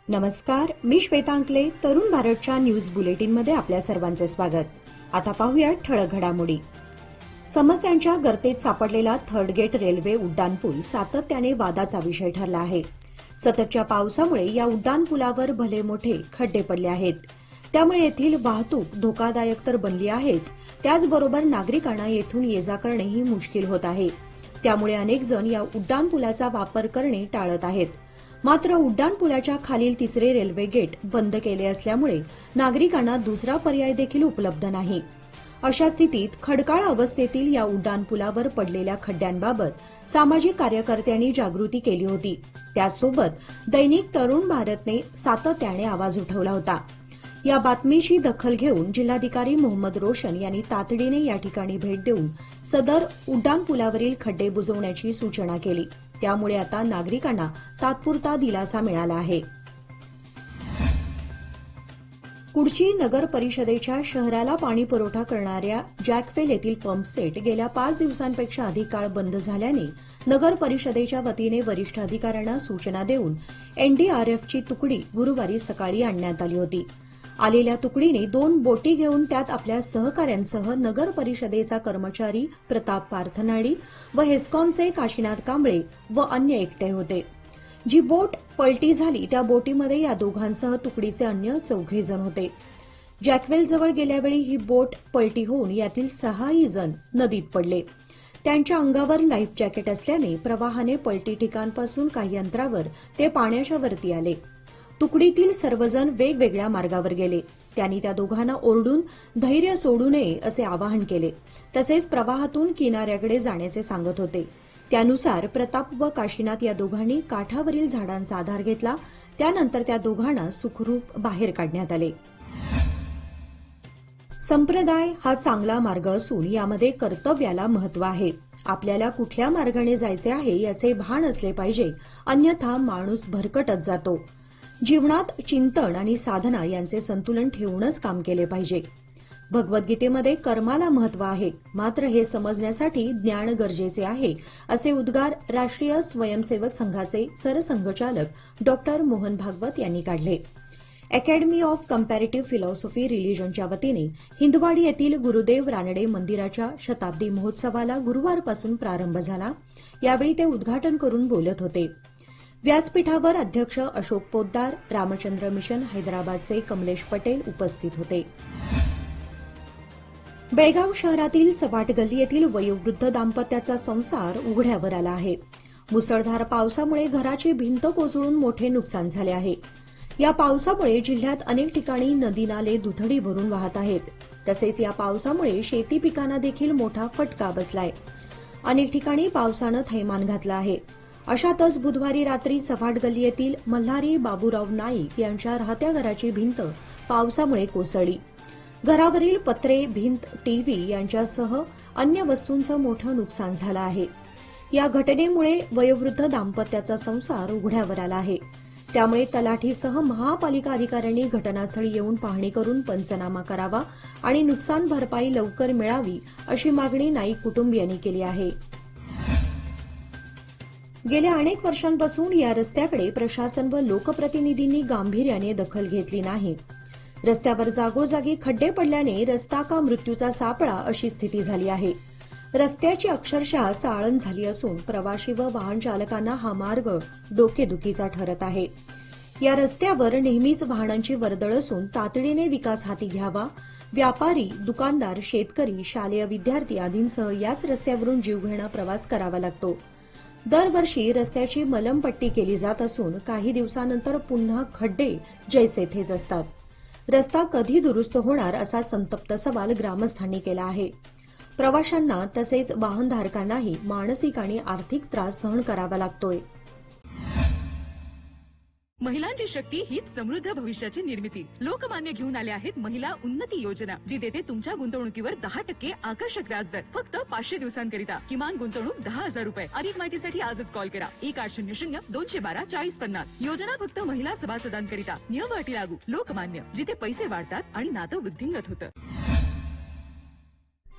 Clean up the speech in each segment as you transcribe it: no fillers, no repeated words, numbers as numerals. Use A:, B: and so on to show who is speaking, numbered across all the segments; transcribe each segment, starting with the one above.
A: नमस्कार, मी श्वेता अंकले. तरुण भारतच्या न्यूज बुलेटिनमध्ये आपल्या सर्वांचे स्वागत. आता पाहूया ठळक घडामोडी. समस्यांच्या गर्तेत सापडलेला थर्ड गेट रेल्वे उड्डाणपूल सातत्याने वादाचा विषय ठरला आहे. सततच्या पावसामुळे या उड्डाणपुलावर भले मोठे खड्डे पडले आहेत. त्यामुळे येथील वाहतूक धोकादायक तर बनली आहेच, त्याचबरोबर नागरिकांना येथून ये-जा करणेही मुश्किल होत आहे. त्यामुळे अनेक जण या उड्डाणपुलाचा वापर करणे टाळत आहेत. मात्र उड्डाणपुलाच्या खालील तिसरे रेल्वे गेट बंद केले असल्यामुळे नागरिकांना दुसरा पर्याय देखील उपलब्ध नाही. अशा स्थितीत खडकाळ अवस्थेतील या उड्डाणपुलावर पडलेल्या खड्ड्यांबाबत सामाजिक कार्यकर्त्यांनी जागृती केली होती. त्याचसोबत दैनिक तरुण भारतने सातत्याने आवाज उठवला होता. या बातमीची दखल घेऊन जिल्हाधिकारी मोहम्मद रोशन यांनी तातडीने या ठिकाणी भेट देऊन सदर उड्डाणपुलावरील खड्डे बुजवण्याची सूचना केली. त्यामुळे आता नागरिकांना तात्पुरता दिलासा मिळाला आहे. कुडची नगर परिषदेच्या शहराला पाणी पुरवठा करणाऱ्या जॅकवेल येथील पंपसेट गेल्या 5 दिवसांपेक्षा अधिक काळ बंद झाल्याने नगर परिषदेच्या वतीने वरिष्ठ अधिकाऱ्यांना सूचना देऊन एनडीआरएफची तुकडी गुरुवारी सकाळी आणण्यात आली होती. आलेल्या तुकडीने 2 बोटी घेऊन त्यात आपल्या सहकाऱ्यांसह नगर परिषदेचा कर्मचारी प्रताप पार्थनाडी व हेस्कॉमचे काशीनाथ कांबळे व अन्य एकटे होते. जी बोट पलटी झाली त्या बोटीमध्ये या दोघांसह तुकडीचे अन्य 4 जण होते. जॅकवेलजवळ गेल्यावेळी ही बोट पलटी होऊन यातील 6 जण नदीत पडले. त्यांच्या अंगावर लाईफ जॅकेट असल्याने प्रवाहाने पलटी ठिकाणपासून काही अंतरावर ते पाण्याच्या वरती आले. तुकडीतील सर्वजण वेगवेगळ्या मार्गावर गेले. त्यांनी त्या दोघांना ओरडून धैर्य सोडू नये असे आवाहन केले. तसेच प्रवाहातून किनाऱ्याकडे जाण्याचे सांगत होते. त्यानुसार प्रताप व काशीनाथ या दोघांनी काठावरील झाडांचा आधार घेतला. त्यानंतर त्या दोघांना सुखरूप बाहेर काढण्यात आले. संप्रदाय हा चांगला मार्ग असून यामध्ये कर्तव्याला महत्त्व आहे. आपल्याला कुठल्या मार्गाने जायचे आहे याचे भान असले पाहिजे, अन्यथा माणूस भरकटत जातो. जीवनात चिंतन आणि साधना यांचे संतुलन ठेवूनच काम केले पाहिजे. भगवद्गीतेमध्ये कर्माला महत्त्व आहे, मात्र हे समजण्यासाठी ज्ञान गरजेचे आहे, असे उद्गार राष्ट्रीय स्वयंसेवक संघाचे सरसंघचालक डॉ. मोहन भागवत यांनी काढले. अकॅडमी ऑफ कंपॅरेटिव्ह फिलॉसॉफी रिलिजनच्या वतीने हिंदवाडी येथील गुरुदेव रानडे मंदिराच्या शताब्दी महोत्सवाला गुरुवारपासून प्रारंभ झाला. यावेळी ते उद्घाटन करून बोलत होते. व्यासपीठावर अध्यक्ष अशोक पोद्दार, रामचंद्र मिशन हैदराबादचे कमलेश पटेल उपस्थित होते. बेळगाव शहरातील चव्हाट गल्ली येथील वयोवृद्ध दाम्पत्याचा संसार उघड्यावर आला आहे. मुसळधार पावसामुळे घराची भिंत कोसळून मोठे नुकसान झाले आहे. या पावसामुळे जिल्ह्यात अनेक ठिकाणी नदी नाले दुथडी भरून वाहत आहेत. तसेच या पावसामुळे शेती पिकांना देखील मोठा फटका बसलाय. अनेक ठिकाणी पावसानं थैमान घातलं आहे. अशातच बुधवारी रात्री चव्हाट गल्ली येथील मल्हारी बाबूराव नाईक यांच्या राहत्या घराची भिंत पावसामुळे कोसळली. घरावरील पत्रे, भिंत, टीव्ही यांच्यासह अन्य वस्तूंचं मोठं नुकसान झालं आहे. या घटनेमुळे वयोवृद्ध दाम्पत्याचा संसार उघड्यावर आला आहे. त्यामुळे तलाठीसह महापालिका अधिकाऱ्यांनी घटनास्थळी येऊन पाहणी करून पंचनामा करावा आणि नुकसान भरपाई लवकर मिळावी अशी मागणी नाईक कुटुंबियांनी केली आहे. गेल्या अनेक वर्षांपासून या रस्त्याकडे प्रशासन व लोकप्रतिनिधींनी गांभीर्याने दखल घेतली नाही. रस्त्यावर जागोजागी खड्डे पडल्याने रस्ता का मृत्यूचा सापळा अशी स्थिती झाली आहे. रस्त्याची अक्षरशः चाळण झाली असून प्रवासी व वाहन चालकांना हा मार्ग डोकेदुखीचा ठरत आहे. या रस्त्यावर नेहमीच वाहनांची वर्दळ असून तातडीने विकास हाती घ्यावा. व्यापारी, दुकानदार, शेतकरी, शालेय विद्यार्थी आदींसह याच रस्त्यावरून जीवघेणा प्रवास करावा लागतो. दरवर्षी रस्त्याची मलमपट्टी केली जात असून काही दिवसानंतर पुन्हा खड्डे जैसे थेच असतात. रस्ता कधी दुरुस्त होणार असा संतप्त सवाल ग्रामस्थांनी केला आहे. प्रवाशांना तसेच वाहनधारकांनाही मानसिक आणि आर्थिक त्रास सहन करावा लागतोय.
B: महिलांची शक्ती हीच समृद्ध भविष्याची निर्मिती. लोकमान्य घेऊन आले आहेत महिला उन्नती योजना, जी देते तुमच्या गुंतवणुकीवर 10% आकर्षक व्याजदर फक्त 500 दिवसांकरिता. किमान गुंतवणूक 10,000 रुपये. अधिक माहितीसाठी आजच कॉल करा 1800-212-4050. योजना फक्त महिला सभासदांकरिता. नियम व अटी लागू. लोकमान्य, जिथे पैसे वाढतात आणि नातं वृद्धिंगत होतं.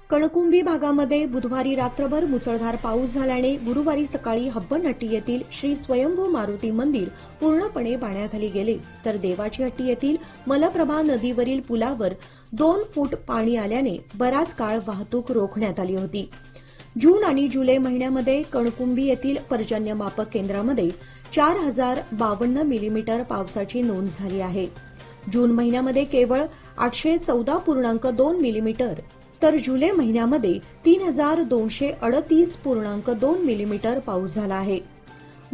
A: कणकुंभी भागामध्ये बुधवारी रात्रभर मुसळधार पाऊस झाल्याने गुरुवारी सकाळी हब्बनहट्टी येथील श्री स्वयंभू मारुती मंदिर पूर्णपणे पाण्याखाली गेले, तर देवाची हट्टी येथील मलप्रभा नदीवरील पुलावर 2 फूट पाणी आल्याने बराच काळ वाहतूक रोखण्यात आली होती. जून आणि जुलै महिन्यामध्ये कणकुंभी येथील पर्जन्यमापक केंद्रामध्ये 4052 मिलीमीटर पावसाची नोंद झाली आहे. जून महिन्यामध्ये केवळ 814.2 मिलीमीटर तर जुलै महिन्यामध्ये 3238.2 मिलीमीटर पाऊस झाला आहे.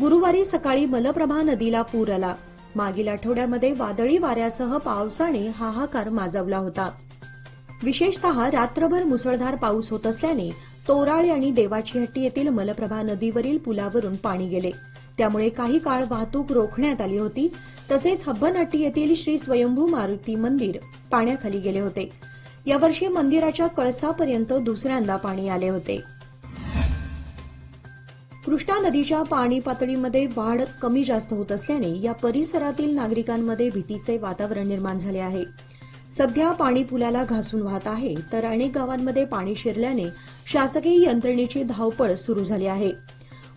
A: गुरुवारी सकाळी मलप्रभा नदीला पूर आला. मागील आठवड्यामध्ये वादळी वाऱ्यासह पावसाने हाहाकार माजवला होता. विशेषतः रात्रभर मुसळधार पाऊस होत असल्याने तोराळे आणि देवाची हट्टी येथील मलप्रभा नदीवरील पुलावरून पाणी गेले, त्यामुळे काही काळ वाहतूक रोखण्यात आली होती. तसेच हब्बनहट्टी येथील श्री स्वयंभू मारुती मंदिर पाण्याखाली गेले होते. यावर्षी मंदिराच्या कळसापर्यंत दुसऱ्यांदा पाणी आले होते. कृष्णा नदीच्या पाणी पातळीमध्ये वाढ कमी जास्त होत असल्याने या परिसरातील नागरिकांमध्ये भीतीचे वातावरण निर्माण झाले आहे. सध्या पाणी पुलाला घासून वाहत आहे, तर अनेक गावांमध्ये पाणी शिरल्याने शासकीय यंत्रणेची धावपळ सुरू झाली आहे.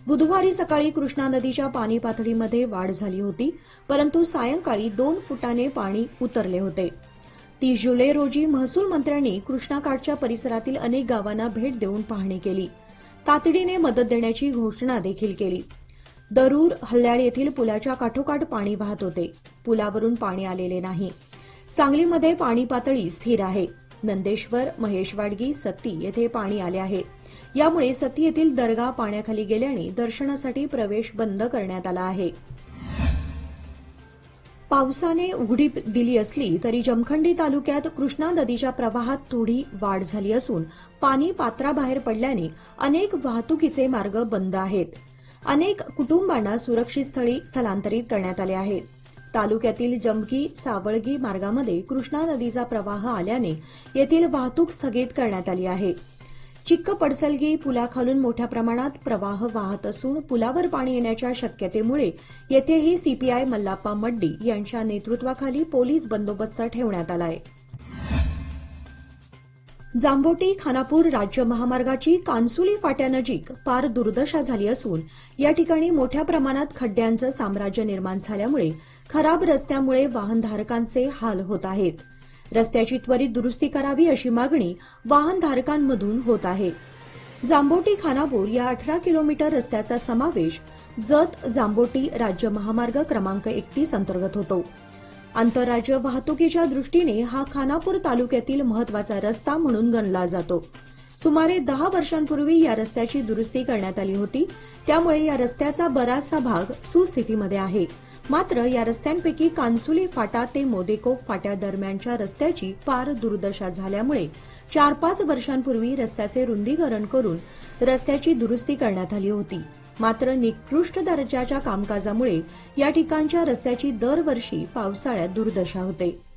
A: बुधवारी सकाळी कृष्णा नदीच्या पाणी पातळीमध्ये वाढ झाली होती, परंतु सायंकाळी 2 फुटाने पाणी उतरले होते. 30 जुलै रोजी महसूल मंत्र्यांनी कृष्णाकाठच्या परिसरातील अनेक गावांना भेट देऊन पाहणी केली. तातडीने मदत देण्याची घोषणा देखील केली. दरूर हल्याळ येथील पुलाच्या काठोकाठ पाणी वाहत होते. पुलावरून पाणी आलेले नाही. सांगलीमध्ये पाणी पातळी स्थिर आहे. नंदेश्वर, महेशवाडगी, सत्ती येथे पाणी आले आहे. यामुळे सत्ती येथील दर्गा पाण्याखाली गेल्याने दर्शनासाठी प्रवेश बंद करण्यात आला आहे. पावसाने उघडीप दिली असली तरी जमखंडी तालुक्यात कृष्णा नदीच्या प्रवाहात थोडी वाढ झाली असून पाणी पात्राबाहेर पडल्याने अनेक वाहतुकीचे मार्ग बंद आहेत. अनेक कुटुंबांना सुरक्षित स्थळी स्थलांतरित करण्यात आले आहे. तालुक्यातील जमकी सावळगी मार्गामध्ये कृष्णा नदीचा प्रवाह आल्याने येथील वाहतूक स्थगित करण्यात आली आहे. चिक्क पडसलगी पुलाखालून मोठ्या प्रमाणात प्रवाह वाहत असून पुलावर पाणी येण्याच्या शक्यतेमुळे येथेही सीपीआय मल्लाप्पा मड्डी यांच्या नेतृत्वाखाली पोलीस बंदोबस्त ठेवण्यात आला आहे. जांभोटी खानापूर राज्य महामार्गाची कांसुली फाट्यानजीक पार दुर्दशा झाली असून या ठिकाणी मोठ्या प्रमाणात खड्ड्यांचं साम्राज्य निर्माण झाल्यामुळे खराब रस्त्यामुळे वाहनधारकांचे हाल होत आहेत. रस्त्याची त्वरित दुरुस्ती करावी अशी मागणी वाहनधारकांमधून होत आहे. जांभोटी खानापूर या 18 किलोमीटर रस्त्याचा समावेश जत जांभोटी राज्य महामार्ग क्रमांक 31 अंतर्गत होतो. आंतरराज्य वाहतुकीच्या दृष्टीने हा खानापूर तालुक्यातील महत्वाचा रस्ता म्हणून गणला जातो. सुमारे 10 वर्षांपूर्वी या रस्त्याची दुरुस्ती करण्यात आली होती, त्यामुळे या रस्त्याचा बराचसा भाग सुस्थितीमध्ये आहे. मात्र या रस्त्यांपैकी कांसुली फाटा ते मोदेकोप फाट्यादरम्यानच्या रस्त्याची फार दुर्दशा झाल्यामुळे 4-5 वर्षांपूर्वी रस्त्याचे रुंदीकरण करून रस्त्याची दुरुस्ती करण्यात आली होती. मात्र निकृष्ट दर्जाच्या कामकाजामुळे या ठिकाणच्या रस्त्याची दरवर्षी पावसाळ्यात दुर्दशा होते.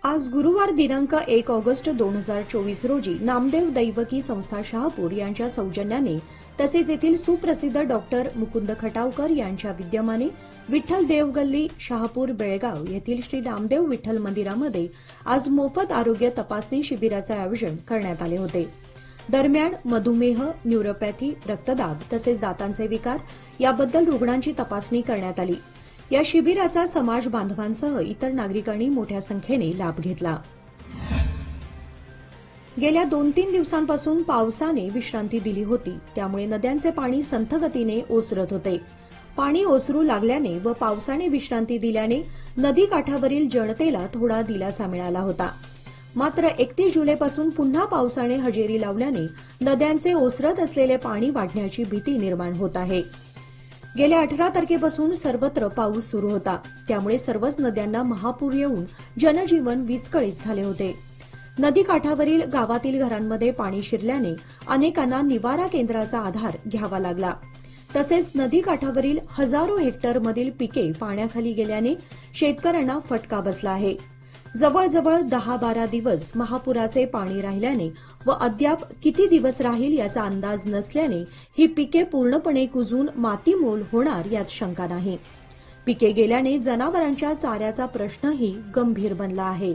A: आज गुरुवार दिनांक 1 ऑगस्ट 2024 रोजी नामदेव दैवकी संस्था शहापूर यांच्या सौजन्याने तसेच येथील सुप्रसिद्ध डॉक्टर मुकुंद खटावकर यांच्या विद्यमाने विठ्ठल देवगल्ली शहापूर बेळगाव येथील श्री नामदेव विठ्ठल मंदिरामध्ये आज मोफत आरोग्य तपासणी शिबिराचे आयोजन करण्यात आले होते. दरम्यान मधुमेह, न्यूरोपॅथी, रक्तदाब तसेच दातांचे विकार याबद्दल रुग्णांची तपासणी करण्यात आली. या शिबिराचा समाज बांधवांसह इतर नागरिकांनी मोठ्या संख्येने लाभ घेतला. गेल्या 2-3 दिवसांपासून पावसाने विश्रांती दिली होती, त्यामुळे नद्यांचे पाणी संथ गतीने ओसरत होते. पाणी ओसरू लागल्याने व पावसाने विश्रांती दिल्याने नदीकाठावरील जनतेला थोडा दिलासा मिळाला होता. मात्र 31 जुलैपासून पुन्हा पावसाने हजेरी लावल्याने नद्यांचे ओसरत असलेले पाणी वाढण्याची भीती निर्माण होत आहे. गेल्या 18 तारखेपासून सर्वत्र पाऊस सुरू होता, त्यामुळे सर्वच नद्यांना महापूर येऊन जनजीवन विस्कळीत झाले होते. नदीकाठावरील गावातील घरांमध्ये पाणी शिरल्याने अनेकांना निवारा केंद्राचा आधार घ्यावा लागला. तसेच नदीकाठावरील हजारो हेक्टरमधील पिके पाण्याखाली गेल्याने शेतकऱ्यांना फटका बसला आहे. जवळजवळ 10-12 दिवस महापुराचे पाणी राहिल्याने व अद्याप किती दिवस राहील याचा अंदाज नसल्याने ही पिके पूर्णपणे कुजून मातीमोल होणार यात शंका नाही. पिके गेल्याने जनावरांच्या चाऱ्याचा प्रश्नही गंभीर बनला आहे.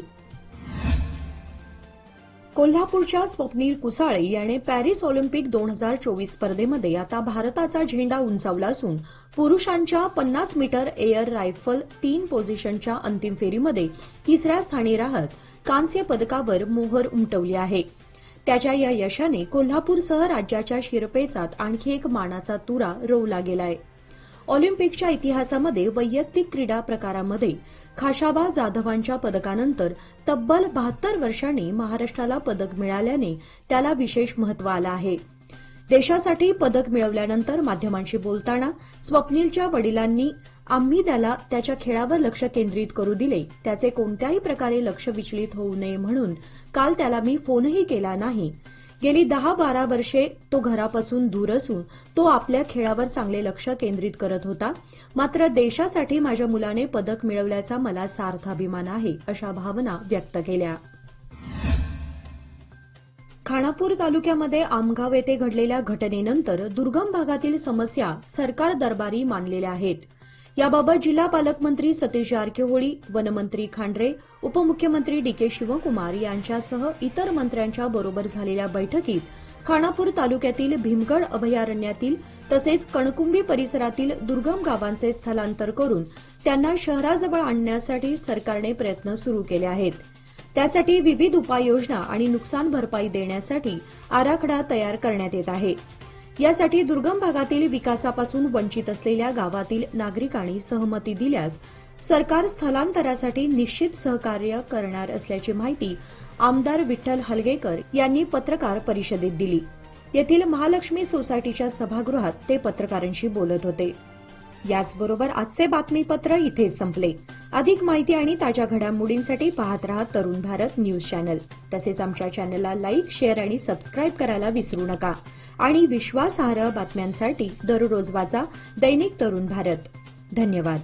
A: कोल्हापूरच्या स्वप्नील कुसाळे याने पॅरिस ऑलिम्पिक 2024 स्पर्धेमध्ये आता भारताचा झेंडा उंचावला असून पुरुषांच्या 50 मीटर एअर रायफल 3 पोझिशनच्या अंतिम फेरीमध्ये तिसऱ्या स्थानी राहत कांस्य पदकावर मोहर उमटवली आहे. त्याच्या या यशाने कोल्हापूरसह राज्याच्या शिरपेचात आणखी एक मानाचा तुरा रोवला गेलाय. ऑलिम्पिकच्या इतिहासामध्ये वैयक्तिक क्रीडा प्रकारामध्ये खाशाबा जाधवांच्या पदकानंतर तब्बल 72 वर्षांनी महाराष्ट्राला पदक मिळाल्याने त्याला विशेष महत्त्व आलं आहे. देशासाठी पदक मिळवल्यानंतर माध्यमांशी बोलताना स्वप्नीलच्या वडिलांनी आम्ही त्याला त्याच्या खेळावर लक्ष केंद्रित करू दिले, त्याचे कोणत्याही प्रकारे लक्ष विचलित होऊ नये म्हणून काल त्याला मी फोनही केला नाही. गेली 10-12 वर्षे तो घरापासून दूर असून तो आपल्या खेळावर चांगले लक्ष केंद्रित करत होता. मात्र देशासाठी माझ्या मुलाने पदक मिळवल्याचा मला सार्थ अभिमान आहे, अशा भावना व्यक्त केल्या. खानापूर तालुक्यामध्ये आमगाव येथे घडलेल्या घटनेनंतर दुर्गम भागातील समस्या सरकार दरबारी मांडलेल्या आहेत. याबाबत जिल्हा पालकमंत्री सतीश जारकिहोळी, वनमंत्री खांडरे, उपमुख्यमंत्री डी.के. शिवकुमार यांच्यासह इतर मंत्र्यांच्या बरोबर झालेल्या बैठकीत खानापूर तालुक्यातील भीमगड अभयारण्यातील तसेच कणकुंबी परिसरातील दुर्गम गावांचे स्थलांतर करून त्यांना शहराजवळ आणण्यासाठी सरकारने प्रयत्न सुरू केले आहेत. त्यासाठी विविध उपाययोजना आणि नुकसान भरपाई देण्यासाठी आराखडा तयार करण्यात येत आहे. यासाठी दुर्गम भागातील विकासापासून वंचित असलेल्या गावातील नागरिकांनी सहमती दिल्यास सरकार स्थलांतरासाठी निश्चित सहकार्य करणार असल्याची माहिती आमदार विठ्ठल हलगेकर यांनी पत्रकार परिषदेत दिली. येथील महालक्ष्मी सोसायटीच्या सभागृहात ते पत्रकारांशी बोलत होते. याचबरोबर आजचे बातमीपत्र इथेच संपले. अधिक माहिती आणि ताज्या घडामोडींसाठी पाहत रहा तरुण भारत न्यूज चॅनल. तसेच आमच्या चॅनलला लाईक, शेअर आणि सबस्क्राईब करायला विसरू नका. आणि विश्वासार्ह बातम्यांसाठी दररोज वाचा दैनिक तरुण भारत. धन्यवाद.